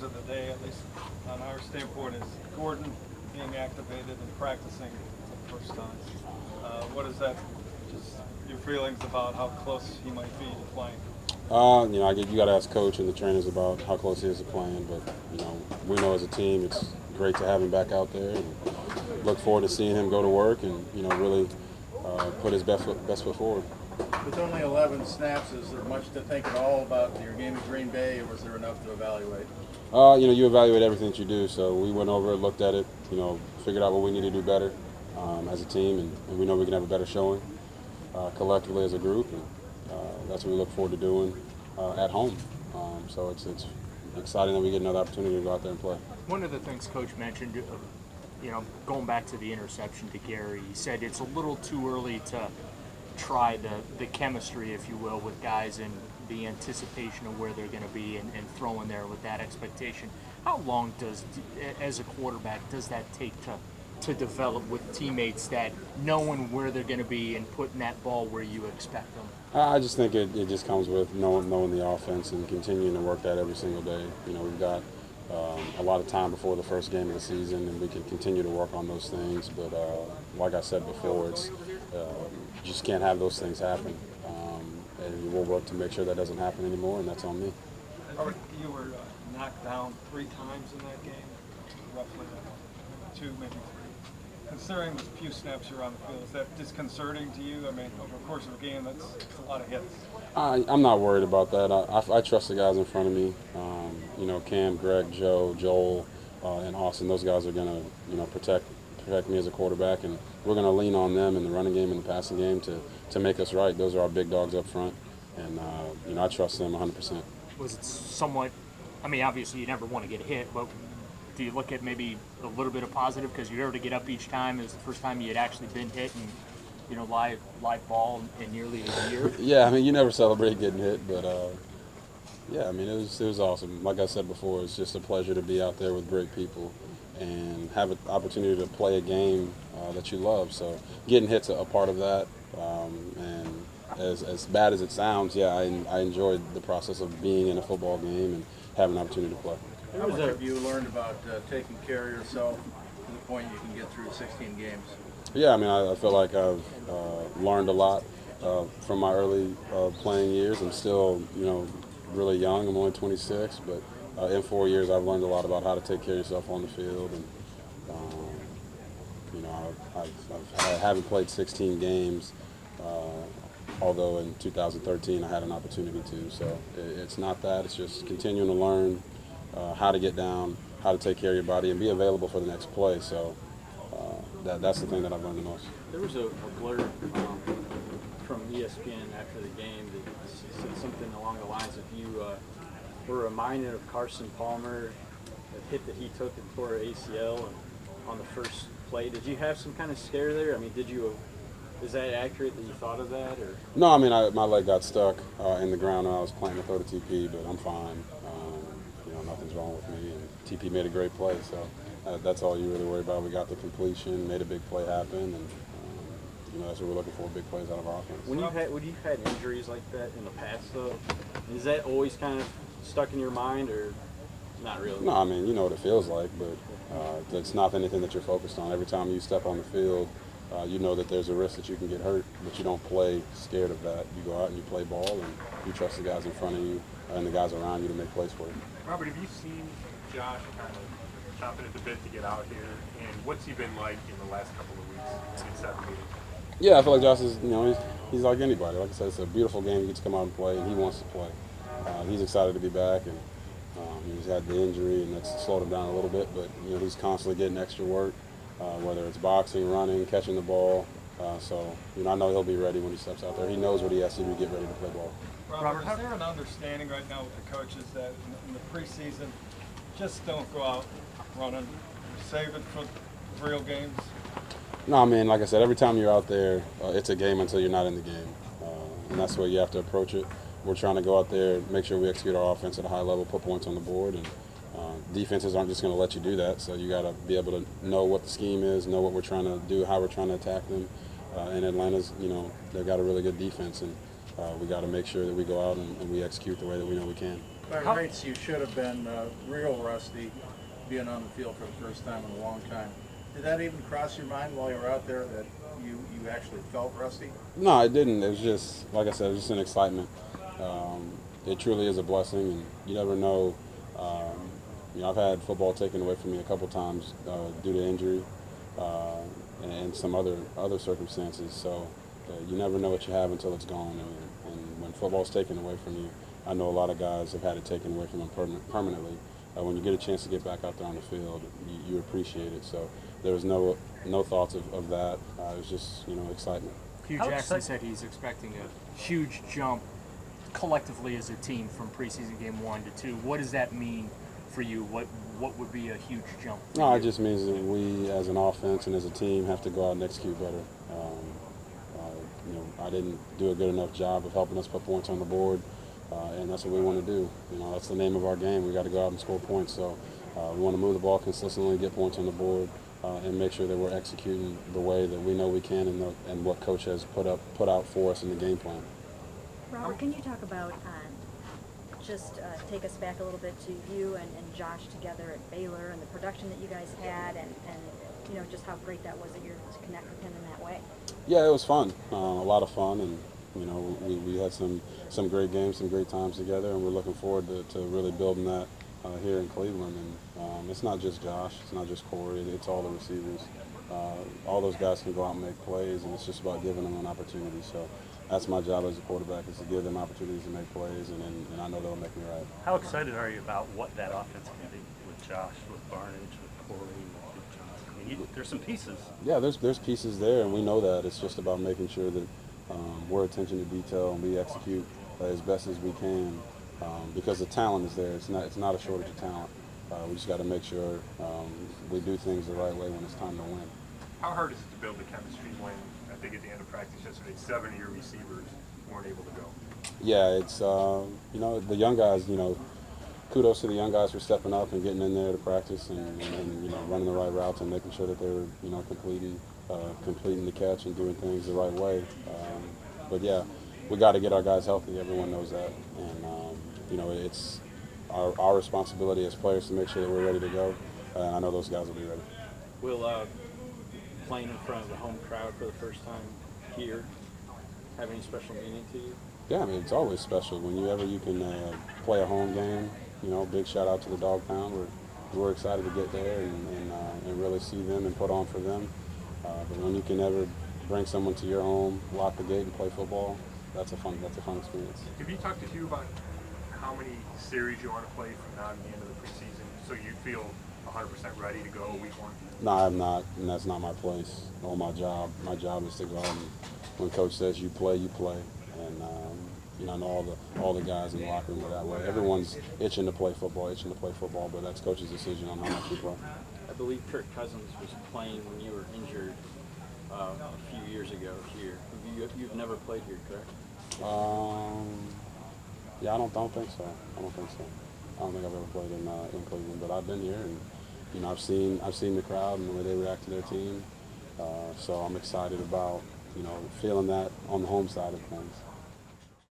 of the day, at least on our standpoint, is Gordon being activated and practicing for the first time. What is that, just your feelings about how close he might be to playing? You got to ask coach and the trainers about how close he is to playing. But we know as a team, it's great to have him back out there, and look forward to seeing him go to work and really put his best foot forward. With only 11 snaps, is there much to think at all about your game at Green Bay, or was there enough to evaluate? You evaluate everything that you do. So we went over it, looked at it, figured out what we need to do better as a team, and we know we can have a better showing collectively as a group, and that's what we look forward to doing at home. So it's exciting that we get another opportunity to go out there and play. One of the things Coach mentioned, going back to the interception to Gary, he said it's a little too early to try the chemistry, if you will, with guys and the anticipation of where they're going to be and throwing there with that expectation. How long as a quarterback, does that take to develop with teammates, that knowing where they're going to be and putting that ball where you expect them? I just think it just comes with knowing the offense and continuing to work that every single day. We've got a lot of time before the first game of the season, and we can continue to work on those things. But like I said before, it's you just can't have those things happen. And we'll work to make sure that doesn't happen anymore, and that's on me. Robert, you were knocked down 3 times in that game, roughly 2, maybe 3. Considering the few snaps you're on the field, is that disconcerting to you? I mean, over the course of a game, that's a lot of hits. I'm not worried about that. I trust the guys in front of me. Cam, Greg, Joe, Joel, and Austin. Those guys are going to protect me as a quarterback, and we're going to lean on them in the running game and the passing game to make us right. Those are our big dogs up front, and I trust them 100%. Was it somewhat? I mean, obviously you never want to get hit, but do you look at maybe a little bit of positive because you were able to get up each time? It was the first time you had actually been hit and live ball in nearly a year. Yeah, I mean, you never celebrate getting hit, but yeah, I mean, it was awesome. Like I said before, it's just a pleasure to be out there with great people and have an opportunity to play a game that you love. So getting hit's a part of that, and as bad as it sounds, yeah, I enjoyed the process of being in a football game and having an opportunity to play. How much have you learned about taking care of yourself to the point you can get through 16 games? Yeah, I mean, I feel like I've learned a lot from my early playing years. I'm still, really young. I'm only 26, but in 4 years, I've learned a lot about how to take care of yourself on the field. And I haven't played 16 games, although in 2013 I had an opportunity to. So it's not that. It's just continuing to learn how to get down, how to take care of your body, and be available for the next play. So that's the thing that I've learned the most. There was a blurb from ESPN after the game that said something along the lines of you were reminded of Carson Palmer, the hit that he took and tore ACL on the first play. Did you have some kind of scare there? I mean, is that accurate that you thought of that? Or? No, I mean, my leg got stuck in the ground when I was playing to throw to TP, but I'm fine. Nothing's wrong with me, and TP made a great play, so that's all you really worry about. We got the completion, made a big play happen, and that's what we're looking for, big plays out of our offense. When you've had injuries like that in the past, though, is that always kind of stuck in your mind, or not really? No, I mean, you know what it feels like, but it's not anything that you're focused on. Every time you step on the field, you know that there's a risk that you can get hurt, but you don't play scared of that. You go out and you play ball, and you trust the guys in front of you and the guys around you to make plays for you. Robert, have you seen Josh kind of chomping at the bit to get out here, and what's he been like in the last couple of weeks since that meeting? Yeah, I feel like Josh is, he's like anybody. Like I said, it's a beautiful game. He gets to come out and play, and he wants to play. He's excited to be back, and he's had the injury, and that's slowed him down a little bit. But he's constantly getting extra work, whether it's boxing, running, catching the ball. So I know he'll be ready when he steps out there. He knows what he has to do to get ready to play ball. Robert, is there an understanding right now with the coaches that in the preseason, just don't go out running, save it for real games? No, I mean, like I said, every time you're out there, it's a game until you're not in the game. And that's the way you have to approach it. We're trying to go out there, make sure we execute our offense at a high level, put points on the board, and defenses aren't just going to let you do that. So you got to be able to know what the scheme is, know what we're trying to do, how we're trying to attack them. And Atlanta's, they've got a really good defense, and we got to make sure that we go out and we execute the way that we know we can. By rights, you should have been real rusty, being on the field for the first time in a long time. Did that even cross your mind while you were out there that you actually felt rusty? No, it didn't. It was just, like I said, it was just an excitement. It truly is a blessing, and you never know. I've had football taken away from me a couple times due to injury and some other circumstances. So you never know what you have until it's gone. And when football's taken away from you, I know a lot of guys have had it taken away from them permanently. When you get a chance to get back out there on the field, you appreciate it. So there was no thoughts of that. It was just excitement. Hugh Jackson said he's expecting a huge jump collectively as a team from preseason game 1 to 2. What does that mean for you? What would be a huge jump? No, it just means that we, as an offense and as a team, have to go out and execute better. I didn't do a good enough job of helping us put points on the board, and that's what we want to do. That's the name of our game. We got to go out and score points. So we want to move the ball consistently, get points on the board, and make sure that we're executing the way that we know we can and what coach has put out for us in the game plan. Robert, can you talk about just take us back a little bit to you and Josh together at Baylor and the production that you guys had and just how great that was that you're able to connect with him in that way? Yeah, it was fun, a lot of fun, and we had some great games, some great times together, and we're looking forward to really building that here in Cleveland. And it's not just Josh, it's not just Corey, it's all the receivers. All those guys can go out and make plays, and it's just about giving them an opportunity. So that's my job as a quarterback, is to give them opportunities to make plays, and I know they'll make me right. How excited are you about what that offense can be with Josh, with Barnage, with Corey, with Johnson? I mean, there's some pieces. Yeah, there's pieces there, and we know that. It's just about making sure that we're attention to detail and we execute as best as we can, because the talent is there. It's not a shortage of talent. We just got to make sure we do things the right way when it's time to win. How hard is it to build the chemistry when, I think at the end of practice yesterday, 7 of your receivers weren't able to go? Yeah, it's the young guys. Kudos to the young guys for stepping up and getting in there to practice and running the right routes and making sure that they were completing the catch and doing things the right way. But yeah, we got to get our guys healthy. Everyone knows that, and it's our responsibility as players to make sure that we're ready to go. I know those guys will be ready. Will playing in front of the home crowd for the first time here have any special meaning to you? Yeah, I mean, it's always special whenever you can play a home game. Big shout out to the Dog Pound. We're excited to get there and really see them and put on for them. But when you can ever bring someone to your home, lock the gate, and play football, that's a fun experience. Have you talked to Hugh about how many series you want to play from now to the end of the preseason, so you feel 100% ready to go week 1? No, I'm not, and that's not my place or my job. My job is to go out and when coach says you play, you play. And I know all the guys in the locker room are that way. Everyone's itching to play football, but that's coach's decision on how much you play. I believe Kirk Cousins was playing when you were injured a few years ago here. You've never played here, correct? Yeah, I don't think so. I don't think I've ever played in Cleveland, but I've been here, and I've seen the crowd and the way they react to their team. So I'm excited about feeling that on the home side of things.